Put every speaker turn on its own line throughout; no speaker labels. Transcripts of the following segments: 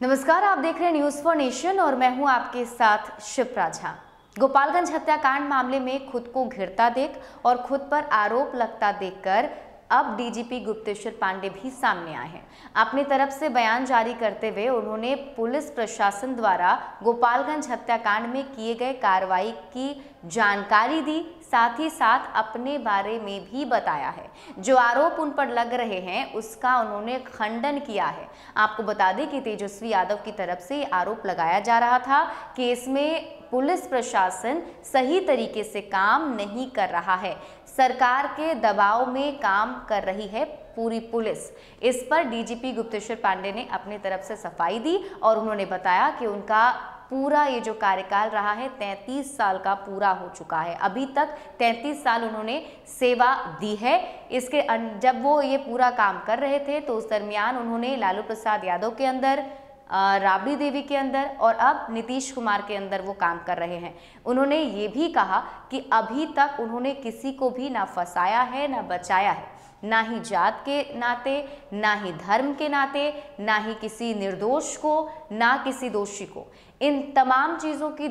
नमस्कार, आप देख रहे हैं न्यूज फॉर नेशन और मैं हूं आपके साथ शिप्रा झा। गोपालगंज हत्याकांड मामले में खुद को घिरता देख और खुद पर आरोप लगता देखकर अब डीजीपी गुप्तेश्वर पांडे भी सामने आए हैं। अपनी तरफ से बयान जारी करते हुए उन्होंने पुलिस प्रशासन द्वारा गोपालगंज हत्याकांड में किए गए कार्रवाई की जानकारी दी, साथ ही साथ अपने बारे में भी बताया है। जो आरोप उन पर लग रहे हैं उसका उन्होंने खंडन किया है। आपको बता दें कि तेजस्वी यादव की तरफ से आरोप लगाया जा रहा था कि इसमें पुलिस प्रशासन सही तरीके से काम नहीं कर रहा है, सरकार के दबाव में काम कर रही है पूरी पुलिस। इस पर डीजीपी गुप्तेश्वर पांडे ने अपनी तरफ से सफाई दी और उन्होंने बताया कि उनका पूरा ये जो कार्यकाल रहा है 33 साल का पूरा हो चुका है। अभी तक 33 साल उन्होंने सेवा दी है। इसके जब वो ये पूरा काम कर रहे थे तो उस दरमियान उन्होंने लालू प्रसाद यादव के अंदर, राबड़ी देवी के अंदर और अब नीतीश कुमार के अंदर वो काम कर रहे हैं। उन्होंने ये भी कहा कि अभी तक उन्होंने किसी को भी ना फंसाया है ना बचाया है, ना ही जात के नाते, ना ही धर्म के नाते, ना ही किसी निर्दोष को, ना किसी दोषी को। इन तमाम चीज़ों की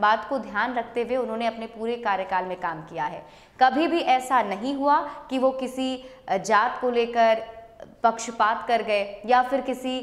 बात को ध्यान रखते हुए उन्होंने अपने पूरे कार्यकाल में काम किया है। कभी भी ऐसा नहीं हुआ कि वो किसी जात को लेकर पक्षपात कर गए या फिर किसी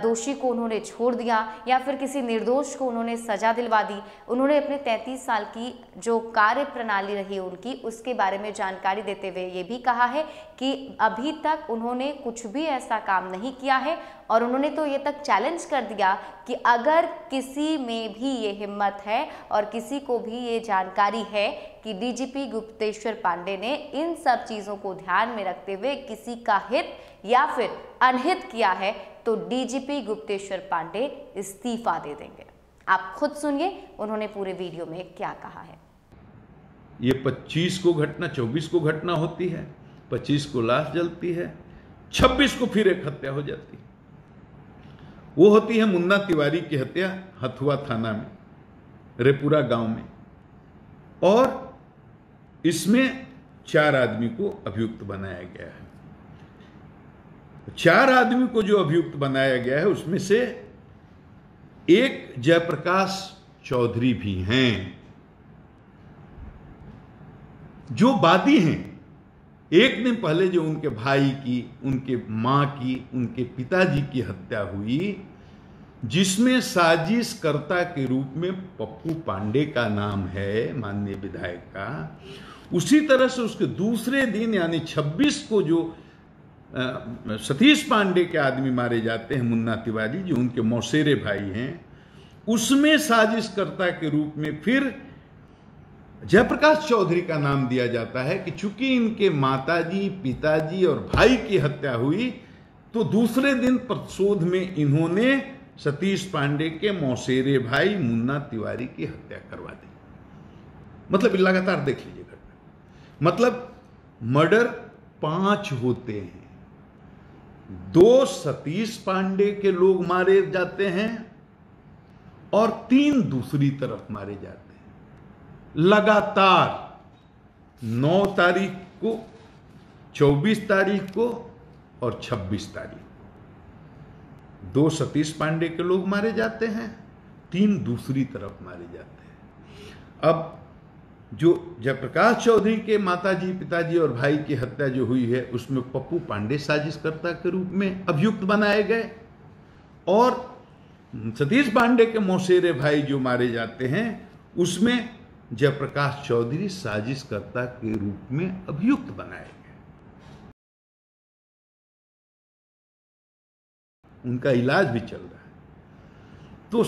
दोषी को उन्होंने छोड़ दिया या फिर किसी निर्दोष को उन्होंने सजा दिलवा दी। उन्होंने अपने 33 साल की जो कार्य प्रणाली रही उनकी, उसके बारे में जानकारी देते हुए ये भी कहा है कि अभी तक उन्होंने कुछ भी ऐसा काम नहीं किया है और उन्होंने तो ये तक चैलेंज कर दिया कि अगर किसी में भी ये हिम्मत है और किसी को भी ये जानकारी है कि डीजीपी गुप्तेश्वर पांडे ने इन सब चीज़ों को ध्यान में रखते हुए किसी का हित या फिर अनहित किया है तो डीजीपी गुप्तेश्वर पांडे इस्तीफा दे देंगे। आप खुद सुनिए उन्होंने पूरे वीडियो में क्या कहा है।
ये 25 को घटना, 24 को घटना होती है, 25 को लाश जलती है, 26 को फिर एक हत्या हो जाती है। वो होती है मुन्ना तिवारी की हत्या हथुआ थाना में, रेपुरा गांव में, और इसमें 4 आदमी को अभियुक्त बनाया गया है। 4 आदमी को जो अभियुक्त बनाया गया है उसमें से एक जयप्रकाश चौधरी भी हैं जो वादी हैं। एक दिन पहले जो उनके भाई की, उनके मां की, उनके पिताजी की हत्या हुई, जिसमें साजिशकर्ता के रूप में पप्पू पांडे का नाम है, माननीय विधायक का, उसी तरह से उसके दूसरे दिन यानी 26 को जो सतीश पांडे के आदमी मारे जाते हैं, मुन्ना तिवारी जो उनके मौसेरे भाई हैं, उसमें साजिशकर्ता के रूप में फिर जयप्रकाश चौधरी का नाम दिया जाता है कि चूंकि इनके माताजी, पिताजी और भाई की हत्या हुई तो दूसरे दिन प्रतिशोध में इन्होंने सतीश पांडे के मौसेरे भाई मुन्ना तिवारी की हत्या करवा दी। मतलब लगातार देख लीजिए घटना, मतलब मर्डर 5 होते हैं। 2 सतीश पांडे के लोग मारे जाते हैं और 3 दूसरी तरफ मारे जाते हैं। लगातार 9 तारीख को, 24 तारीख को और 26 तारीख को 2 सतीश पांडे के लोग मारे जाते हैं, 3 दूसरी तरफ मारे जाते हैं। अब जो जयप्रकाश चौधरी के माताजी, पिताजी और भाई की हत्या जो हुई है उसमें पप्पू पांडे साजिशकर्ता के रूप में अभियुक्त बनाए गए और सतीश पांडे के मौसेरे भाई जो मारे जाते हैं उसमें जयप्रकाश चौधरी साजिशकर्ता के रूप में अभियुक्त बनाए गए। उनका इलाज भी चल रहा है। तो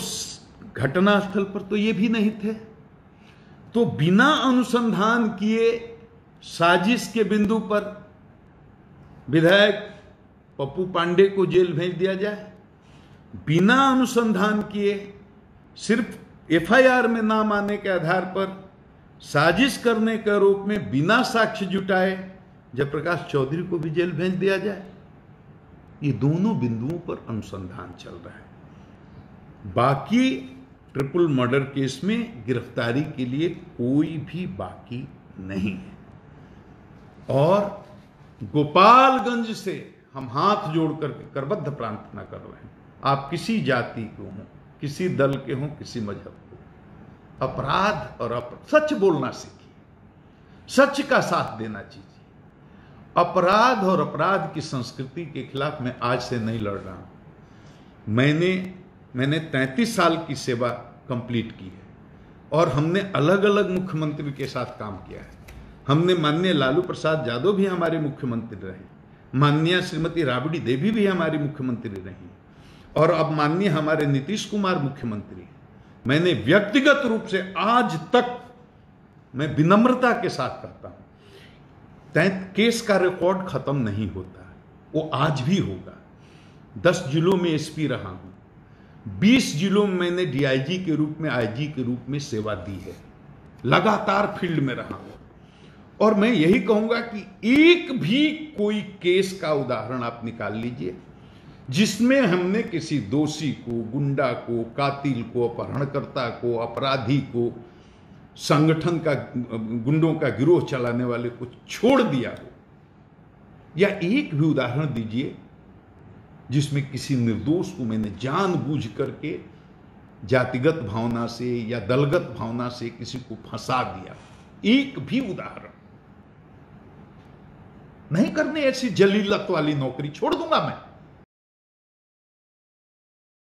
घटनास्थल पर तो ये भी नहीं थे, तो बिना अनुसंधान किए साजिश के बिंदु पर विधायक पप्पू पांडे को जेल भेज दिया जाए, बिना अनुसंधान किए सिर्फ एफआईआर में नाम आने के आधार पर साजिश करने के आरोप में बिना साक्ष्य जुटाए जयप्रकाश चौधरी को भी जेल भेज दिया जाए। ये दोनों बिंदुओं पर अनुसंधान चल रहा है। बाकी ट्रिपल मर्डर केस में गिरफ्तारी के लिए कोई भी बाकी नहीं है और गोपालगंज से हम हाथ जोड़ करके करबद्ध प्रार्थना कर रहे हैं आप किसी जाति को हों, किसी दल के हों, किसी मजहब को, अपराध और सच बोलना सीखिए, सच का साथ देना चाहिए। अपराध और अपराध की संस्कृति के खिलाफ मैं आज से नहीं लड़ रहा हूं। मैंने 33 साल की सेवा कंप्लीट की है और हमने अलग अलग मुख्यमंत्री के साथ काम किया है। हमने माननीय लालू प्रसाद यादव भी हमारे मुख्यमंत्री रहे, माननीय श्रीमती राबड़ी देवी भी हमारी मुख्यमंत्री रही, और अब माननीय हमारे नीतीश कुमार मुख्यमंत्री हैं। मैंने व्यक्तिगत रूप से आज तक, मैं विनम्रता के साथ कहता हूं, केस का रिकॉर्ड खत्म नहीं होता, वो आज भी होगा। 10 जिलों में एसपी रहा हूं, 20 जिलों में मैंने डीआईजी के रूप में, आईजी के रूप में सेवा दी है, लगातार फील्ड में रहा हूं। और मैं यही कहूंगा कि एक भी कोई केस का उदाहरण आप निकाल लीजिए जिसमें हमने किसी दोषी को, गुंडा को, कातिल को, अपहरणकर्ता को, अपराधी को, संगठन का, गुंडों का गिरोह चलाने वाले को छोड़ दिया हो, या एक भी उदाहरण दीजिए जिसमें किसी निर्दोष को मैंने जानबूझ करके जातिगत भावना से या दलगत भावना से किसी को फंसा दिया। एक भी उदाहरण नहीं करने, ऐसी जलीलत वाली नौकरी छोड़ दूंगा मैं।